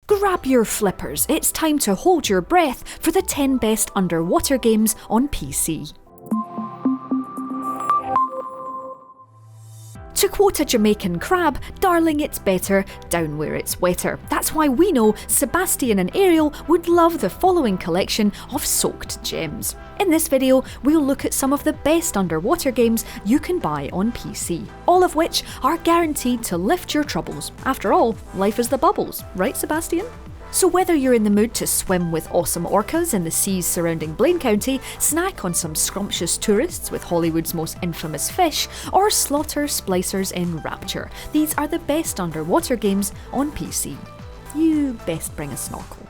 Grab your flippers, it's time to hold your breath for the 10 best underwater games on PC. To quote a Jamaican crab, darling, it's better down where it's wetter. That's why we know Sebastian and Ariel would love the following collection of soaked gems. In this video, we'll look at some of the best underwater games you can buy on PC, all of which are guaranteed to lift your troubles. After all, life is the bubbles, right Sebastian? So whether you're in the mood to swim with awesome orcas in the seas surrounding Blaine County, snack on some scrumptious tourists with Hollywood's most infamous fish, or slaughter splicers in Rapture, these are the best underwater games on PC. You best bring a snorkel.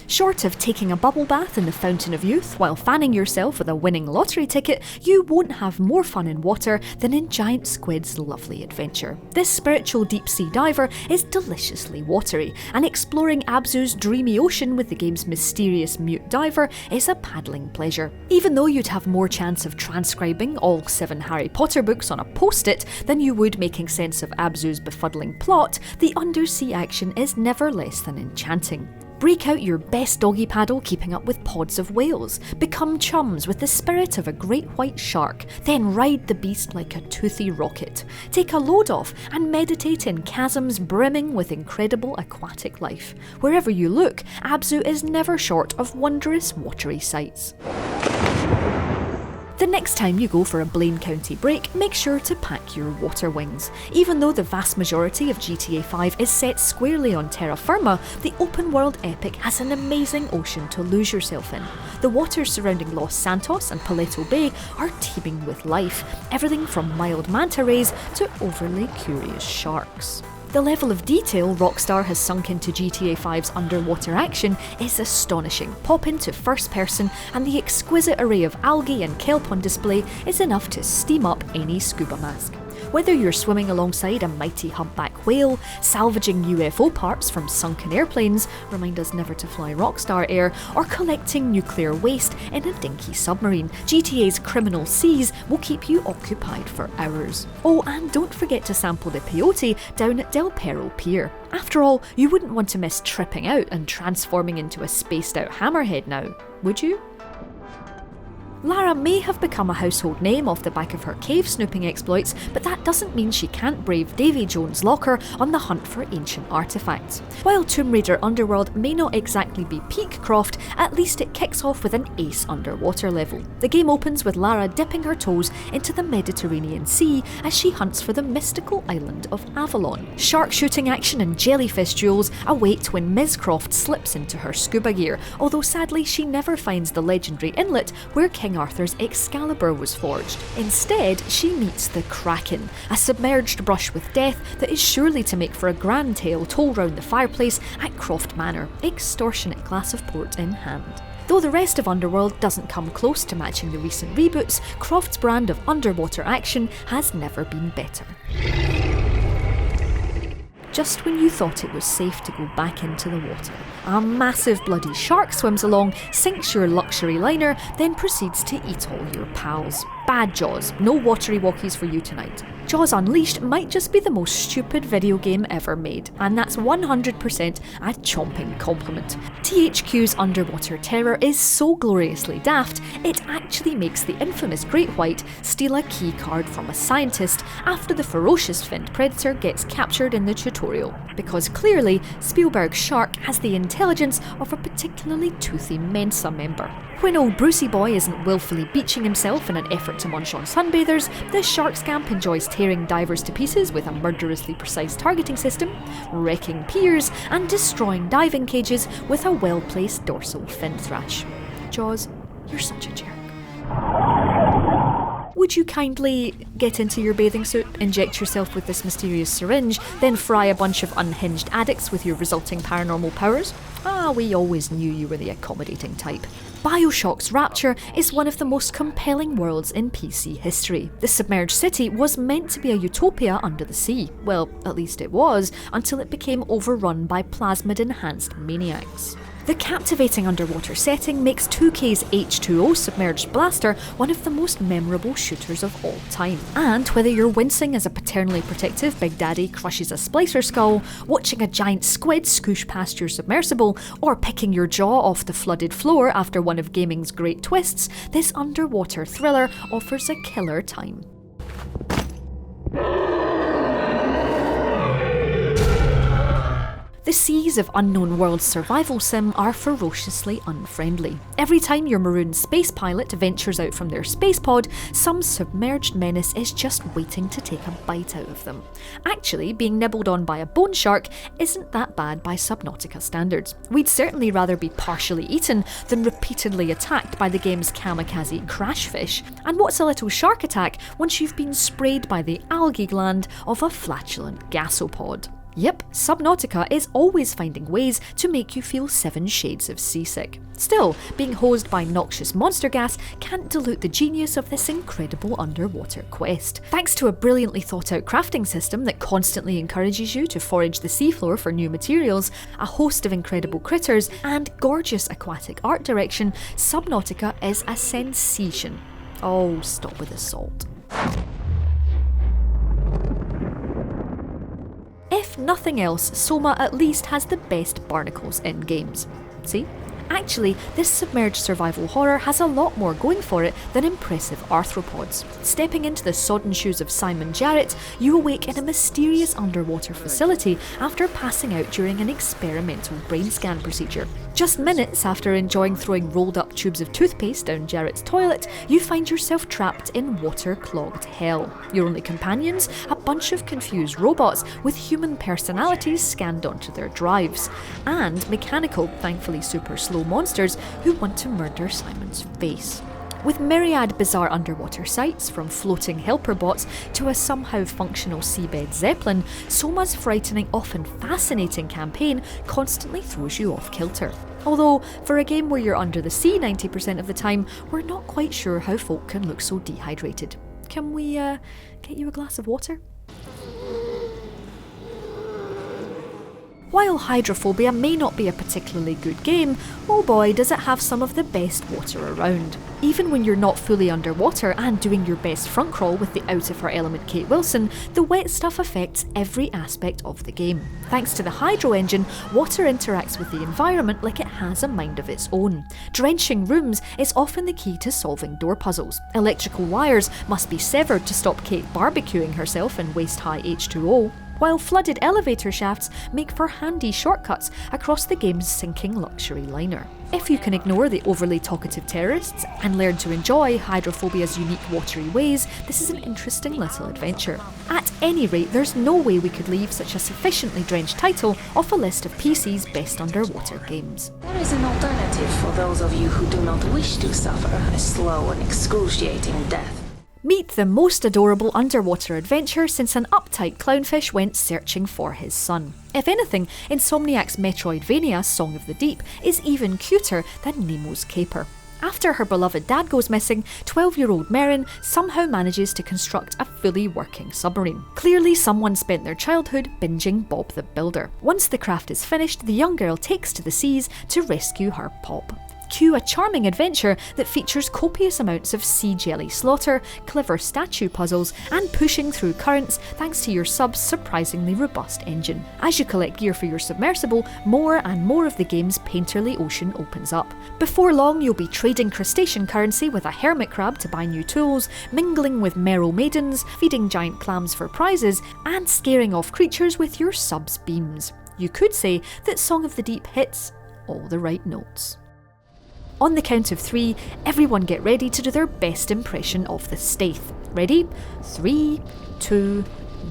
Short of taking a bubble bath in the Fountain of Youth while fanning yourself with a winning lottery ticket, you won't have more fun in water than in Giant Squid's lovely adventure. This spiritual deep-sea diver is deliciously watery, and exploring Abzu's dreamy ocean with the game's mysterious mute diver is a paddling pleasure. Even though you'd have more chance of transcribing all 7 Harry Potter books on a post-it than you would making sense of Abzu's befuddling plot, the undersea action is never less than enchanting. Break out your best doggy paddle keeping up with pods of whales, become chums with the spirit of a great white shark, then ride the beast like a toothy rocket. Take a load off and meditate in chasms brimming with incredible aquatic life. Wherever you look, Abzu is never short of wondrous watery sights. The next time you go for a Blaine County break, make sure to pack your water wings. Even though the vast majority of GTA 5 is set squarely on terra firma, the open world epic has an amazing ocean to lose yourself in. The waters surrounding Los Santos and Paleto Bay are teeming with life, everything from mild manta rays to overly curious sharks. The level of detail Rockstar has sunk into GTA 5's underwater action is astonishing. Pop into first person and the exquisite array of algae and kelp on display is enough to steam up any scuba mask. Whether you're swimming alongside a mighty humpback whale, salvaging UFO parts from sunken airplanes, remind us never to fly Rockstar Air, or collecting nuclear waste in a dinky submarine, GTA's criminal seas will keep you occupied for hours. Oh, and don't forget to sample the peyote down at Del Perro Pier. After all, you wouldn't want to miss tripping out and transforming into a spaced out hammerhead now, would you? Lara may have become a household name off the back of her cave snooping exploits, but that doesn't mean she can't brave Davy Jones' locker on the hunt for ancient artefacts. While Tomb Raider Underworld may not exactly be peak Croft, at least it kicks off with an ace underwater level. The game opens with Lara dipping her toes into the Mediterranean Sea as she hunts for the mystical island of Avalon. Shark shooting action and jellyfish duels await when Ms. Croft slips into her scuba gear, although sadly she never finds the legendary inlet where King Arthur's Excalibur was forged. Instead, she meets the Kraken, a submerged brush with death that is surely to make for a grand tale told round the fireplace at Croft Manor, extortionate glass of port in hand. Though the rest of Underworld doesn't come close to matching the recent reboots, Croft's brand of underwater action has never been better. Just when you thought it was safe to go back into the water, a massive bloody shark swims along, sinks your luxury liner, then proceeds to eat all your pals. Bad Jaws, no watery walkies for you tonight. Jaws Unleashed might just be the most stupid video game ever made, and that's 100% a chomping compliment. THQ's underwater terror is so gloriously daft, it actually makes the infamous Great White steal a key card from a scientist after the ferocious finned predator gets captured in the tutorial, because clearly Spielberg's shark has the intelligence of a particularly toothy Mensa member. When old Brucey boy isn't willfully beaching himself in an effort to munch on sunbathers, the shark scamp enjoys tearing divers to pieces with a murderously precise targeting system, wrecking piers, and destroying diving cages with a well-placed dorsal fin thrash. Jaws, you're such a jerk. Would you kindly get into your bathing suit, inject yourself with this mysterious syringe, then fry a bunch of unhinged addicts with your resulting paranormal powers? We always knew you were the accommodating type. Bioshock's Rapture is one of the most compelling worlds in PC history. The submerged city was meant to be a utopia under the sea. Well, at least it was, until it became overrun by plasmid-enhanced maniacs. The captivating underwater setting makes 2K's H2O submerged blaster one of the most memorable shooters of all time. And whether you're wincing as a paternally protective Big Daddy crushes a splicer skull, watching a giant squid scoosh past your submersible, or picking your jaw off the flooded floor after one of gaming's great twists, this underwater thriller offers a killer time. The seas of Unknown World's survival sim are ferociously unfriendly. Every time your maroon space pilot ventures out from their space pod, some submerged menace is just waiting to take a bite out of them. Actually, being nibbled on by a bone shark isn't that bad by Subnautica standards. We'd certainly rather be partially eaten than repeatedly attacked by the game's kamikaze crash fish. And what's a little shark attack once you've been sprayed by the algae gland of a flatulent gasopod? Yep, Subnautica is always finding ways to make you feel 7 shades of seasick. Still, being hosed by noxious monster gas can't dilute the genius of this incredible underwater quest. Thanks to a brilliantly thought out crafting system that constantly encourages you to forage the seafloor for new materials, a host of incredible critters, and gorgeous aquatic art direction, Subnautica is a sensation. Oh, stop with the salt. If nothing else, Soma at least has the best barnacles in games. See? Actually, this submerged survival horror has a lot more going for it than impressive arthropods. Stepping into the sodden shoes of Simon Jarrett, you awake in a mysterious underwater facility after passing out during an experimental brain scan procedure. Just minutes after enjoying throwing rolled up tubes of toothpaste down Jarrett's toilet, you find yourself trapped in water-clogged hell. Your only companions? A bunch of confused robots with human personalities scanned onto their drives. And mechanical, thankfully super slow monsters who want to murder Simon's face. With myriad bizarre underwater sights, from floating helper bots to a somehow functional seabed zeppelin, Soma's frightening, often fascinating campaign constantly throws you off kilter. Although, for a game where you're under the sea 90% of the time, we're not quite sure how folk can look so dehydrated. Can we, get you a glass of water? While Hydrophobia may not be a particularly good game, oh boy does it have some of the best water around. Even when you're not fully underwater and doing your best front crawl with the out of her element Kate Wilson, the wet stuff affects every aspect of the game. Thanks to the hydro engine, water interacts with the environment like it has a mind of its own. Drenching rooms is often the key to solving door puzzles. Electrical wires must be severed to stop Kate barbecuing herself in waist-high H2O. While flooded elevator shafts make for handy shortcuts across the game's sinking luxury liner. If you can ignore the overly talkative terrorists and learn to enjoy Hydrophobia's unique watery ways, this is an interesting little adventure. At any rate, there's no way we could leave such a sufficiently drenched title off a list of PC's best underwater games. There is an alternative for those of you who do not wish to suffer a slow and excruciating death. Meet the most adorable underwater adventure since an uptight clownfish went searching for his son. If anything, Insomniac's Metroidvania Song of the Deep is even cuter than Nemo's caper. After her beloved dad goes missing, 12-year-old Merrin somehow manages to construct a fully working submarine. Clearly someone spent their childhood binging Bob the Builder. Once the craft is finished, the young girl takes to the seas to rescue her pop. Cue a charming adventure that features copious amounts of sea jelly slaughter, clever statue puzzles, and pushing through currents thanks to your sub's surprisingly robust engine. As you collect gear for your submersible, more and more of the game's painterly ocean opens up. Before long, you'll be trading crustacean currency with a hermit crab to buy new tools, mingling with merrow maidens, feeding giant clams for prizes, and scaring off creatures with your sub's beams. You could say that Song of the Deep hits all the right notes. On the count of 3, everyone get ready to do their best impression of the Staith. Ready? 3, 2,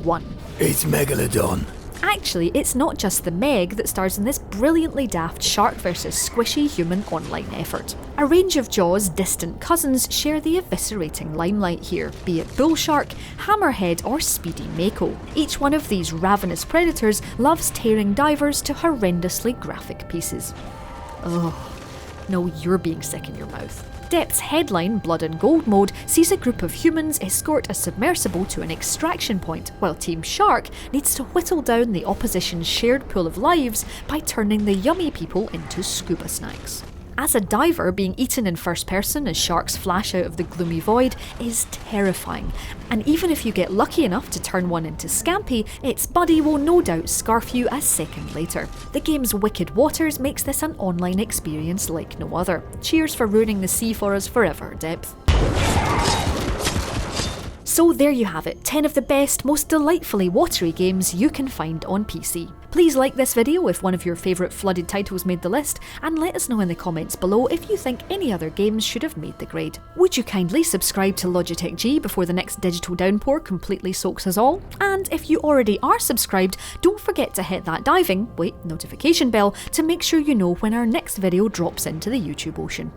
1. It's Megalodon. Actually, it's not just the Meg that stars in this brilliantly daft shark versus squishy human online effort. A range of Jaws' distant cousins share the eviscerating limelight here, be it bull shark, hammerhead or speedy mako. Each one of these ravenous predators loves tearing divers to horrendously graphic pieces. Ugh. No, you're being sick in your mouth. Depth's headline, Blood and Gold mode, sees a group of humans escort a submersible to an extraction point, while Team Shark needs to whittle down the opposition's shared pool of lives by turning the yummy people into scuba snacks. As a diver, being eaten in first person as sharks flash out of the gloomy void is terrifying, and even if you get lucky enough to turn one into Scampi, its buddy will no doubt scarf you a second later. The game's wicked waters makes this an online experience like no other. Cheers for ruining the sea for us forever, Depth. So there you have it, 10 of the best, most delightfully watery games you can find on PC. Please like this video if one of your favourite flooded titles made the list, and let us know in the comments below if you think any other games should have made the grade. Would you kindly subscribe to Logitech G before the next digital downpour completely soaks us all? And if you already are subscribed, don't forget to hit that notification bell to make sure you know when our next video drops into the YouTube ocean.